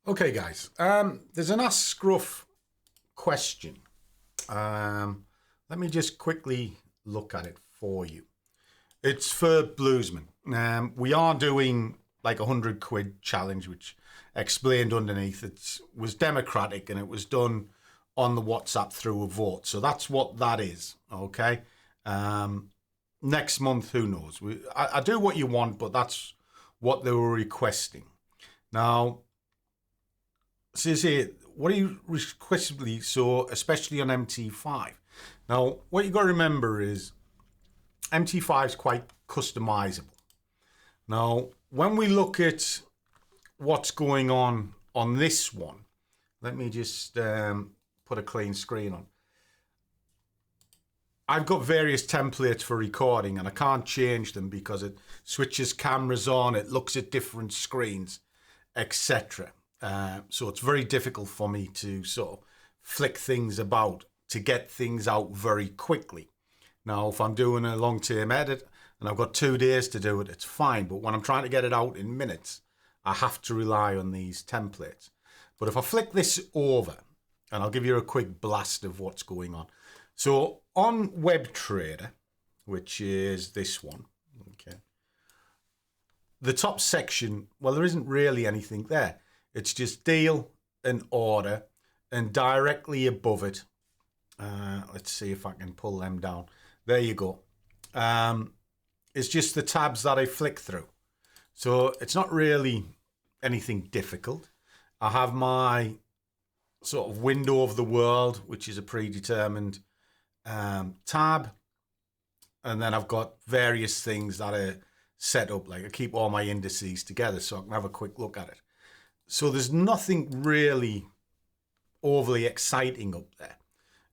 Okay, guys, there's an Ask Scruff question. Let me just quickly look at it for you. It's for bluesmen. We are doing like £100 challenge, which explained underneath. It was democratic and it was done on the WhatsApp through a vote. So that's what that is, okay? Next month, who knows? I do what you want, but that's what they were requesting. Now, says here, what are you requesting? So, especially on MT5. Now, what you got to remember is MT5 is quite customizable. Now, when we look at what's going on this one, let me just put a clean screen on. I've got various templates for recording and I can't change them because it switches cameras on, it looks at different screens, etc. So it's very difficult for me to sort of flick things about to get things out very quickly. Now, if I'm doing a long-term edit and I've got 2 days to do it, it's fine. But when I'm trying to get it out in minutes, I have to rely on these templates. But if I flick this over, and I'll give you a quick blast of what's going on. So on WebTrader, which is this one, okay, the top section, well, there isn't really anything there. It's just deal and order, and directly above it, let's see if I can pull them down. There you go. It's just the tabs that I flick through. So it's not really anything difficult. I have my sort of window of the world, which is a predetermined tab. And then I've got various things that are set up. Like I keep all my indices together so I can have a quick look at it. So there's nothing really overly exciting up there.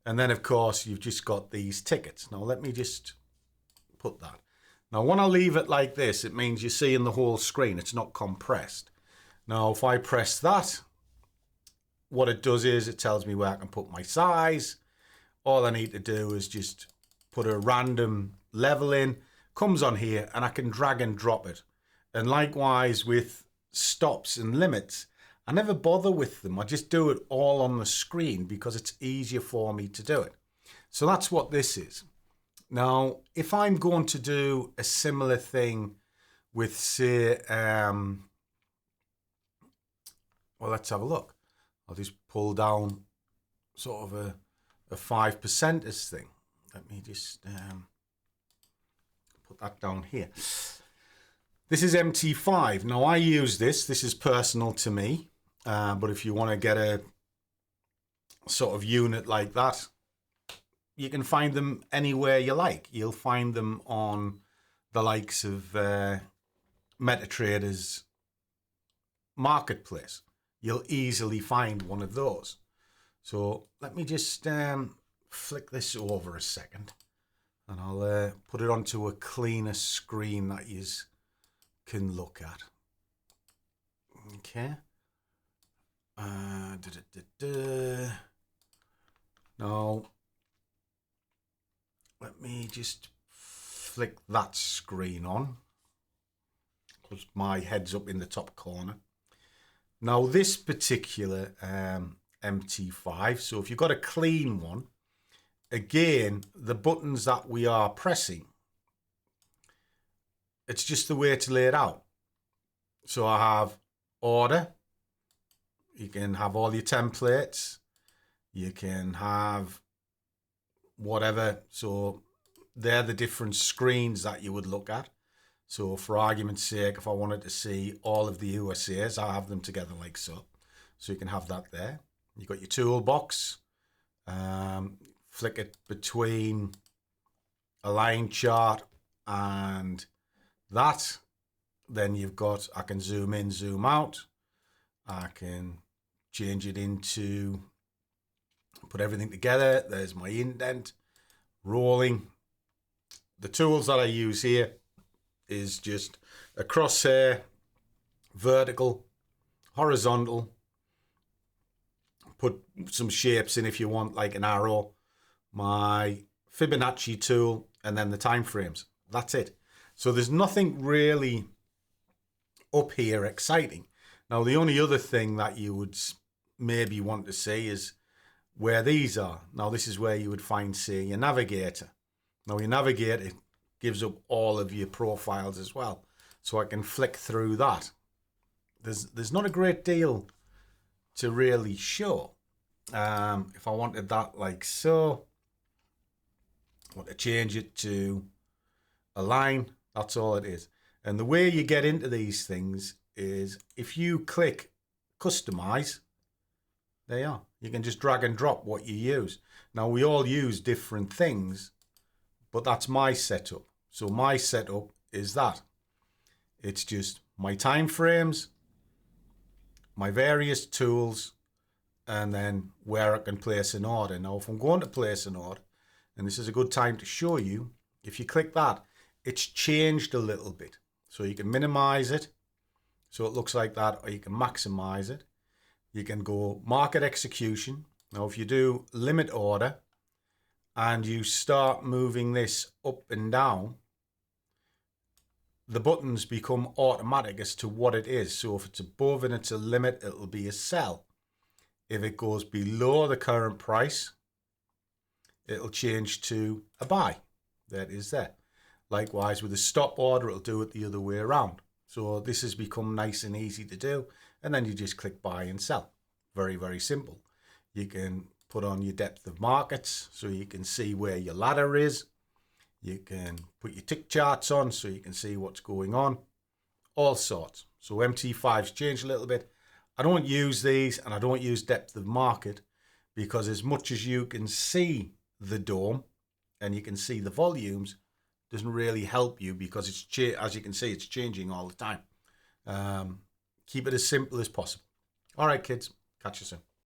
And then, of course, you've just got these tickets. Now, let me just put that. Now, when I leave it like this, it means you're seeing the whole screen. It's not compressed. Now, if I press that, what it does is it tells me where I can put my size. All I need to do is just put a random level in, comes on here, and I can drag and drop it. And likewise with stops and limits, I never bother with them. I just do it all on the screen because it's easier for me to do it. So that's what this is. Now, if I'm going to do a similar thing with, say, well, let's have a look. I'll just pull down sort of a 5%ers thing. Let me just put that down here. This is MT5. Now, I use this. This is personal to me. But if you want to get a sort of unit like that, you can find them anywhere you like. You'll find them on the likes of MetaTrader's marketplace. You'll easily find one of those. So let me just flick this over a second and I'll put it onto a cleaner screen that you can look at. Okay. Now, let me just flick that screen on because my head's up in the top corner. Now, this particular MT5, so if you've got a clean one, again, the buttons that we are pressing, it's just the way to lay it out. So I have order. You can have all your templates. You can have whatever. So they're the different screens that you would look at. So for argument's sake, if I wanted to see all of the USAs, I have them together like so. So you can have that there. You've got your toolbox. Flick it between a line chart and that. Then you've got, I can zoom in, zoom out. I can change it into, put everything together. There's my indent, rolling. The tools that I use here is just a crosshair, vertical, horizontal. Put some shapes in if you want, like an arrow. My Fibonacci tool, and then the time frames. That's it. So there's nothing really up here exciting. Now, the only other thing that you would maybe want to see is where these are. Now, this is where you would find, say, your navigator. Now, your navigator gives up all of your profiles as well. So I can flick through that. There's not a great deal to really show. If I wanted that like so, I want to change it to a line. That's all it is. And the way you get into these things is if you click customize, there you are. You can just drag and drop what you use. Now, we all use different things, but that's my setup. So my setup is that. It's just my time frames, my various tools, and then where I can place an order. Now, if I'm going to place an order, and this is a good time to show you, if you click that, it's changed a little bit. So you can minimize it so it looks like that, or you can maximize it. You can go market execution. Now, if you do limit order and you start moving this up and down, the buttons become automatic as to what it is. So if it's above and it's a limit, it'll be a sell. If it goes below the current price, it'll change to a buy. There it is there. Likewise, with a stop order, it'll do it the other way around. So this has become nice and easy to do. And then you just click buy and sell. Very, very simple. You can put on your depth of markets so you can see where your ladder is. You can put your tick charts on so you can see what's going on. All sorts. So MT5's changed a little bit. I don't use these, and I don't use depth of market, because as much as you can see the dome and you can see the volumes, doesn't really help you, because it's as you can see, it's changing all the time. Keep it as simple as possible. All right, kids. Catch you soon.